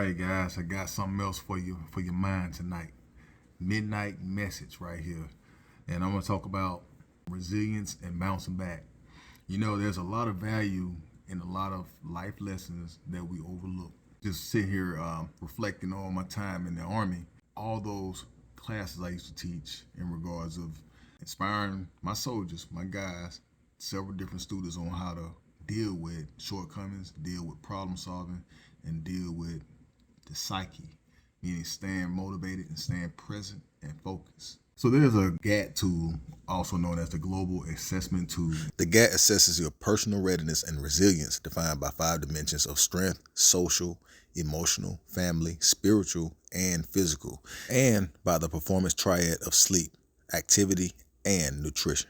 right, guys, I got something else for your mind tonight. Midnight message right here. And I'm going to talk about resilience and bouncing back. You know, there's a lot of value in a lot of life lessons that we overlook. Just sit here reflecting on my time in the Army, all those classes I used to teach in regards of inspiring my soldiers, my guys, several different students on how to deal with shortcomings, deal with problem solving, and deal with the psyche, meaning staying motivated and staying present and focused. So there's a GAT tool, also known as the Global Assessment Tool. The GAT assesses your personal readiness and resilience, defined by 5 dimensions of strength: social, emotional, family, spiritual, and physical, and by the performance triad of sleep, activity, and nutrition.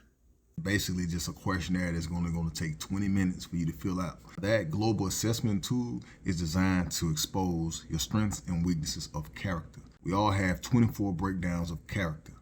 Basically just a questionnaire that's only going to take 20 minutes for you to fill out. That global assessment tool is designed to expose your strengths and weaknesses of character. We all have 24 breakdowns of character.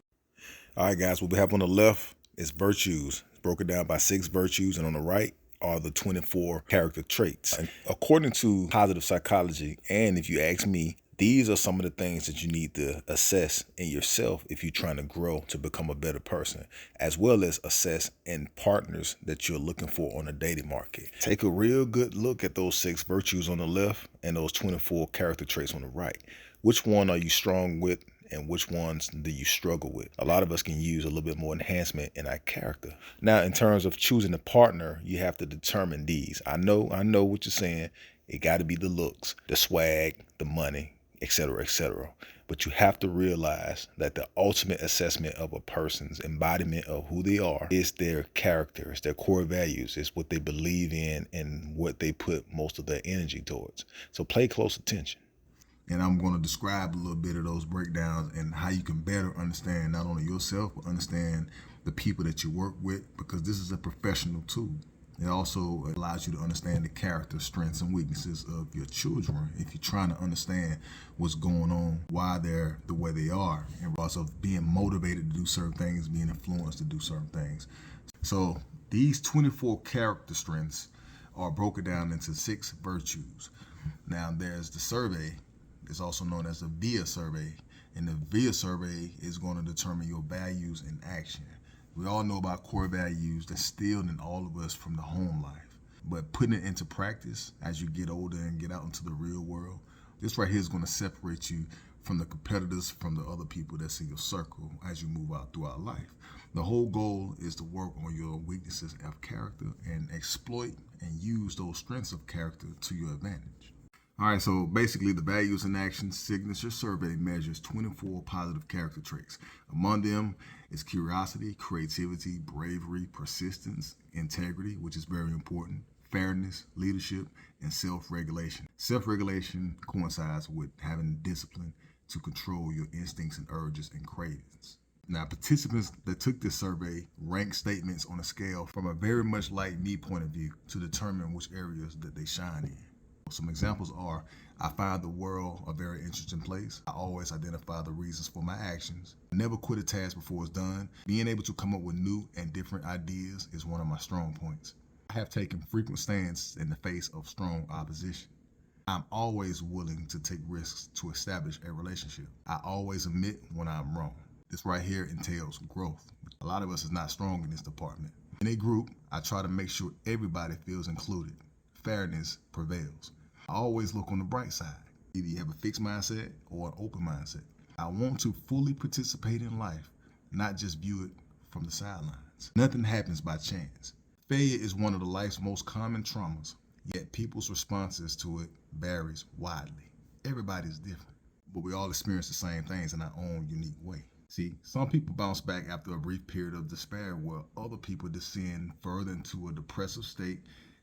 All right, guys, what we have on the left is virtues. It's broken down by 6 virtues, and on the right are the 24 character traits. And according to positive psychology, and if you ask me, these are some of the things that you need to assess in yourself if you're trying to grow to become a better person, as well as assess in partners that you're looking for on the dating market. Take a real good look at those 6 virtues on the left and those 24 character traits on the right. Which one are you strong with and which ones do you struggle with? A lot of us can use a little bit more enhancement in our character. Now, in terms of choosing a partner, you have to determine these. I know what you're saying. It got to be the looks, the swag, the money, etc., etc. But you have to realize that the ultimate assessment of a person's embodiment of who they are is their character, it's their core values, it's what they believe in and what they put most of their energy towards. So pay close attention. And I'm going to describe a little bit of those breakdowns and how you can better understand not only yourself, but understand the people that you work with, because this is a professional tool. It also allows you to understand the character, strengths, and weaknesses of your children if you're trying to understand what's going on, why they're the way they are, and also being motivated to do certain things, being influenced to do certain things. So these 24 character strengths are broken down into 6 virtues. Now there's the survey. It's also known as the VIA survey, and the VIA survey is going to determine your values in action. We all know about core values that's instilled in all of us from the home life, but putting it into practice as you get older and get out into the real world, this right here is going to separate you from the competitors, from the other people that's in your circle as you move out throughout life. The whole goal is to work on your weaknesses of character and exploit and use those strengths of character to your advantage. All right, so basically the values in action signature survey measures 24 positive character traits. Among them is curiosity, creativity, bravery, persistence, integrity, which is very important, fairness, leadership, and self-regulation. Self-regulation coincides with having discipline to control your instincts and urges and cravings. Now, participants that took this survey ranked statements on a scale from a very much like me point of view to determine which areas that they shine in. Some examples are: I find the world a very interesting place. I always identify the reasons for my actions. I never quit a task before it's done. Being able to come up with new and different ideas is one of my strong points. I have taken frequent stands in the face of strong opposition. I'm always willing to take risks to establish a relationship. I always admit when I'm wrong. This right here entails growth. A lot of us is not strong in this department. In a group, I try to make sure everybody feels included. Fairness prevails. I always look on the bright side. Either you have a fixed mindset or an open mindset. I want to fully participate in life, not just view it from the sidelines. Nothing happens by chance. Failure is one of the life's most common traumas, yet people's responses to it varies widely. Everybody's different, but we all experience the same things in our own unique way. See, some people bounce back after a brief period of despair, while other people descend further into a depressive state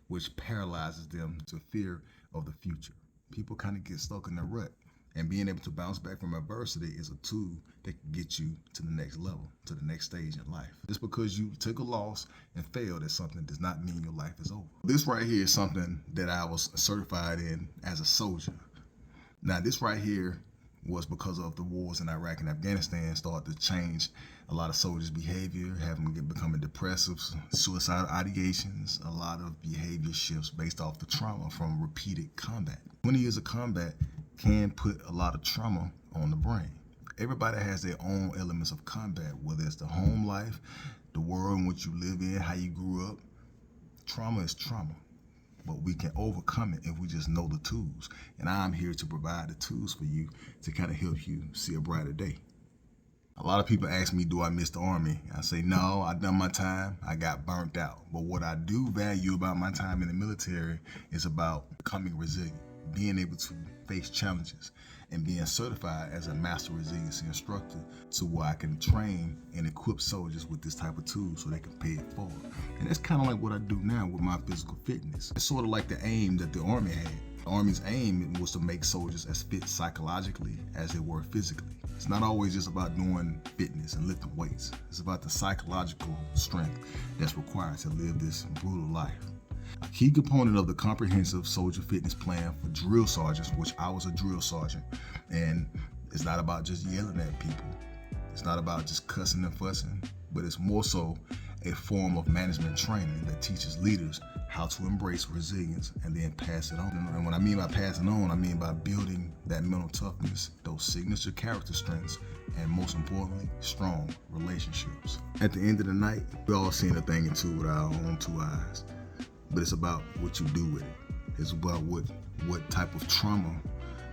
which paralyzes them to fear of the future. People kind of get stuck in a rut, and being able to bounce back from adversity is a tool that can get you to the next level, to the next stage in life. Just because you took a loss and failed at something does not mean your life is over. This right here is something that I was certified in as a soldier. Now, this right here was because of the wars in Iraq and Afghanistan started to change a lot of soldiers' behavior, becoming depressive, suicidal ideations, a lot of behavior shifts based off the trauma from repeated combat. 20 years of combat can put a lot of trauma on the brain. Everybody has their own elements of combat, whether it's the home life, the world in which you live in, how you grew up. Trauma is trauma, but we can overcome it if we just know the tools. And I'm here to provide the tools for you to kind of help you see a brighter day. A lot of people ask me, do I miss the Army? I say, no, I done my time. I got burnt out. But what I do value about my time in the military is about becoming resilient, being able to face challenges, and being certified as a master resiliency instructor to where I can train and equip soldiers with this type of tool so they can pay it forward. And that's kind of like what I do now with my physical fitness. It's sort of like the aim that the Army had. The Army's aim was to make soldiers as fit psychologically as they were physically. It's not always just about doing fitness and lifting weights. It's about the psychological strength that's required to live this brutal life. A key component of the comprehensive soldier fitness plan for drill sergeants, which I was a drill sergeant, and it's not about just yelling at people. It's not about just cussing and fussing, but it's more so a form of management training that teaches leaders how to embrace resilience and then pass it on. And when I mean by passing on, I mean by building that mental toughness, those signature character strengths, and most importantly, strong relationships. At the end of the night, we're all seeing a thing or two with our own two eyes, but it's about what you do with it. It's about what type of trauma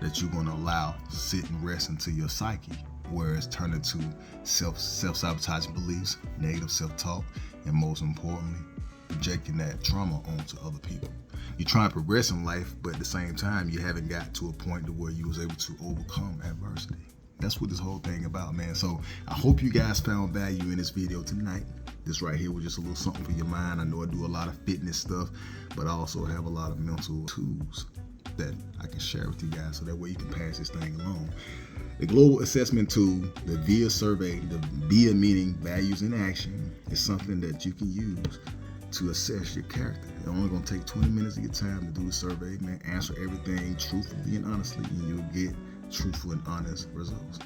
that you're gonna allow to sit and rest into your psyche, where it's turned into self-sabotaging beliefs, negative self-talk, and most importantly, projecting that trauma onto other people. You're trying to progress in life, but at the same time, you haven't got to a point to where you was able to overcome adversity. That's what this whole thing about, man. So I hope you guys found value in this video tonight. This right here was just a little something for your mind. I know I do a lot of fitness stuff, but I also have a lot of mental tools that I can share with you guys so that way you can pass this thing along. The global assessment tool, the VIA survey, the VIA meaning values in action, is something that you can use to assess your character. It's only gonna take 20 minutes of your time to do the survey, man. Answer everything truthfully and honestly, and you'll get truthful and honest results.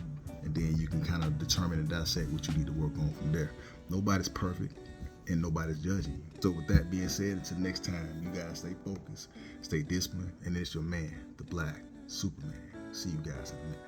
And then you can kind of determine and dissect what you need to work on from there. Nobody's perfect and nobody's judging you. So with that being said, until next time, you guys stay focused, stay disciplined, and it's your man, the Black Superman. See you guys in a minute.